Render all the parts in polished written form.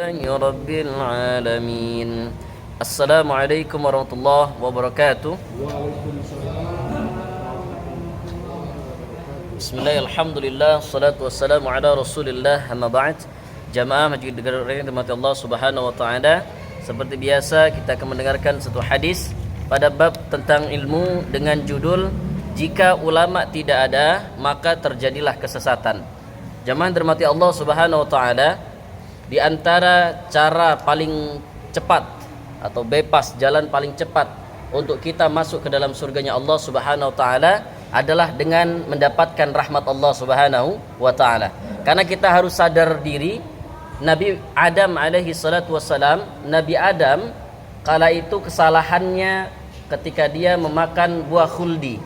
رب العالمين. السلام عليكم ورحمة الله وبركاته. بسم الله الحمد لله الصلاة والسلام على رسول الله أما بعد. Jamaah masjid dirahmati Allah Subhanahu wa taala. Seperti biasa kita akan mendengarkan satu hadis pada bab tentang ilmu dengan judul jika ulama tidak ada maka terjadilah kesesatan. Jamaah dirahmati Allah Subhanahu wa taala, di antara cara paling cepat atau bebas, jalan paling cepat untuk kita masuk ke dalam surganya Allah Subhanahu wa taala adalah dengan mendapatkan rahmat Allah Subhanahu wa taala. Karena kita harus sadar diri, Nabi Adam alaihi salatu wassalam, Nabi Adam kala itu kesalahannya ketika dia memakan buah khuldi.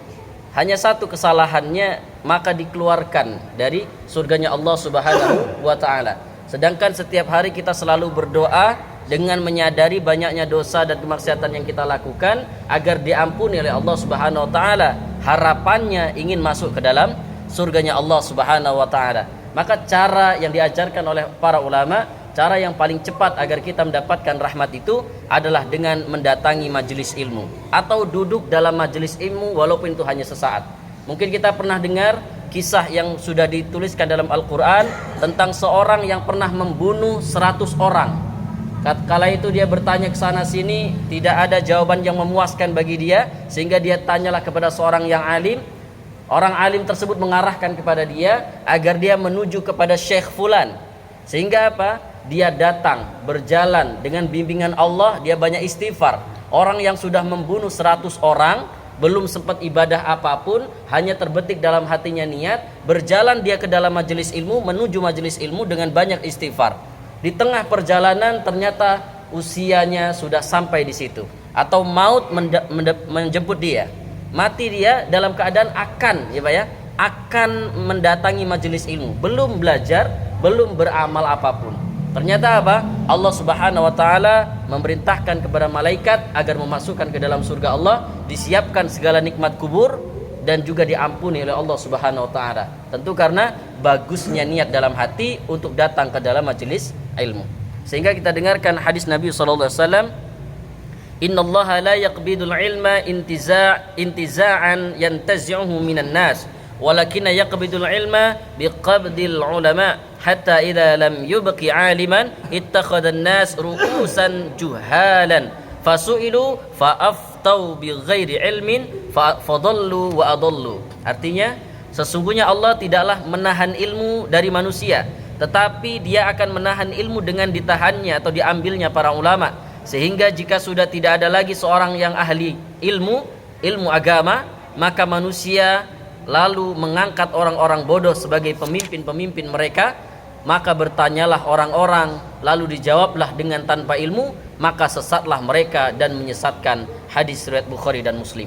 Hanya satu kesalahannya maka dikeluarkan dari surganya Allah Subhanahu wa taala. Sedangkan setiap hari kita selalu berdoa dengan menyadari banyaknya dosa dan kemaksiatan yang kita lakukan agar diampuni oleh Allah Subhanahu wa taala. Harapannya ingin masuk ke dalam surganya Allah Subhanahu wa taala. Maka cara yang diajarkan oleh para ulama, cara yang paling cepat agar kita mendapatkan rahmat itu adalah dengan mendatangi majelis ilmu atau duduk dalam majelis ilmu walaupun itu hanya sesaat. Mungkin kita pernah dengar kisah yang sudah dituliskan dalam Al-Quran tentang seorang yang pernah membunuh 100 orang. Kala itu dia bertanya ke sana sini, tidak ada jawaban yang memuaskan bagi dia, sehingga dia tanyalah kepada seorang yang alim. Orang alim tersebut mengarahkan kepada dia agar dia menuju kepada Syekh Fulan. Sehingga apa? Dia datang berjalan dengan bimbingan Allah, dia banyak istighfar. Orang yang sudah membunuh 100 orang, belum sempat ibadah apapun, hanya terbetik dalam hatinya niat, berjalan dia ke dalam majelis ilmu, menuju majelis ilmu dengan banyak istighfar. Di tengah perjalanan ternyata usianya sudah sampai di situ, atau maut menjemput dia. Mati dia dalam keadaan akan mendatangi majelis ilmu, belum belajar, belum beramal apapun. Ternyata apa? Allah Subhanahu wa taala memerintahkan kepada malaikat agar memasukkan ke dalam surga Allah, disiapkan segala nikmat kubur dan juga diampuni oleh Allah Subhanahu wa taala. Tentu karena bagusnya niat dalam hati untuk datang ke dalam majelis ilmu. Sehingga kita dengarkan hadis Nabi sallallahu alaihi wasallam, "Innallaha la yaqbidul ilma intiza'an yantazi'uhu minan nas, walakinna yaqbidul ilma biqabdil ulama hatta idza lam yubqi 'aliman ittakhadha an-nas ru'usan juhalan fasu'ilu fa'aftau bighairi ilmin fadallu wa adallu." Artinya, sesungguhnya Allah tidaklah menahan ilmu dari manusia, tetapi dia akan menahan ilmu dengan ditahannya atau diambilnya para ulama, sehingga jika sudah tidak ada lagi seorang yang ahli ilmu agama, maka manusia lalu mengangkat orang-orang bodoh sebagai pemimpin-pemimpin mereka. Maka bertanyalah orang-orang, lalu dijawablah dengan tanpa ilmu, maka sesatlah mereka dan menyesatkan. Hadis riwayat Bukhari dan Muslim.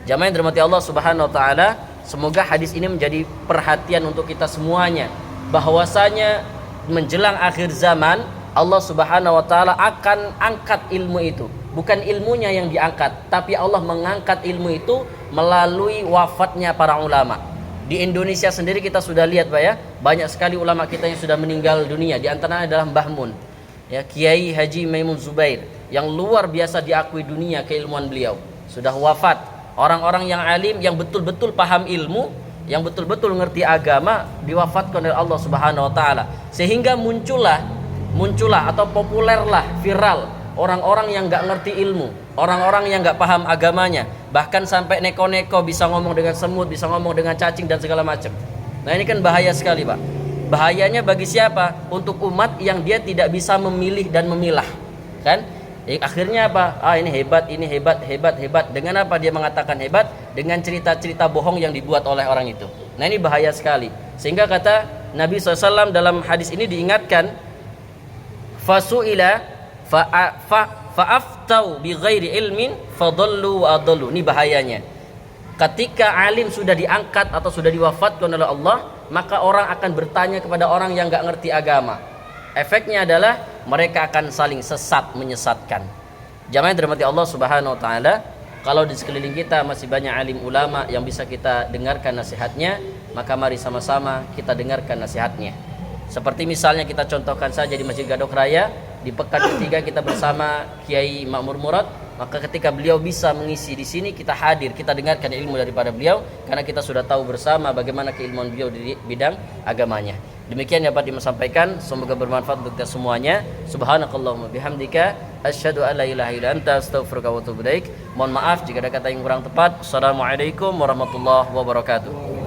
Jamaah yang dirahmati Allah Subhanahu wa taala, semoga hadis ini menjadi perhatian untuk kita semuanya, bahwasanya menjelang akhir zaman Allah Subhanahu wa taala akan angkat ilmu itu. Bukan ilmunya yang diangkat, tapi Allah mengangkat ilmu itu melalui wafatnya para ulama. Di Indonesia sendiri kita sudah lihat Pak ya, banyak sekali ulama kita yang sudah meninggal dunia. Di antaranya adalah Mbah Mun, ya, Kiai Haji Maimun Zubair, yang luar biasa diakui dunia keilmuan beliau, sudah wafat. Orang-orang yang alim, yang betul-betul paham ilmu, yang betul-betul ngerti agama, diwafatkan oleh Allah Subhanahu wa taala. Sehingga muncullah atau populerlah, viral orang-orang yang nggak ngerti ilmu, orang-orang yang nggak paham agamanya, bahkan sampai neko-neko bisa ngomong dengan semut, bisa ngomong dengan cacing dan segala macam. Nah ini kan bahaya sekali Pak. Bahayanya bagi siapa? Untuk umat yang dia tidak bisa memilih dan memilah, kan? Akhirnya apa? Ini hebat, ini hebat. Dengan apa dia mengatakan hebat? Dengan cerita-cerita bohong yang dibuat oleh orang itu. Nah ini bahaya sekali. Sehingga kata Nabi SAW dalam hadis ini diingatkan, fasu'ila fa'aftau bighairi ilmin fadallu wa adallu. Ini bahayanya. Ketika alim sudah diangkat atau sudah diwafatkan oleh Allah, maka orang akan bertanya kepada orang yang enggak ngerti agama. Efeknya adalah mereka akan saling sesat, menyesatkan. Jamaah yang dirahmati Allah Subhanahu wa taala, kalau di sekeliling kita masih banyak alim ulama yang bisa kita dengarkan nasihatnya, maka mari sama-sama kita dengarkan nasihatnya. Seperti misalnya kita contohkan saja di Masjid Gadok Raya, di pekan ketiga kita bersama Kiai Makmur Murad, maka ketika beliau bisa mengisi di sini, kita hadir, kita dengarkan ilmu daripada beliau, karena kita sudah tahu bersama bagaimana keilmuan beliau di bidang agamanya. Demikian yang dapat disampaikan, semoga bermanfaat untuk kita semuanya. Subhanakallahumma bihamdika asyhadu an la ilaha illa anta astaghfiruka wa atubu ilaik. Mohon maaf jika ada kata yang kurang tepat. Assalamualaikum warahmatullahi wabarakatuh.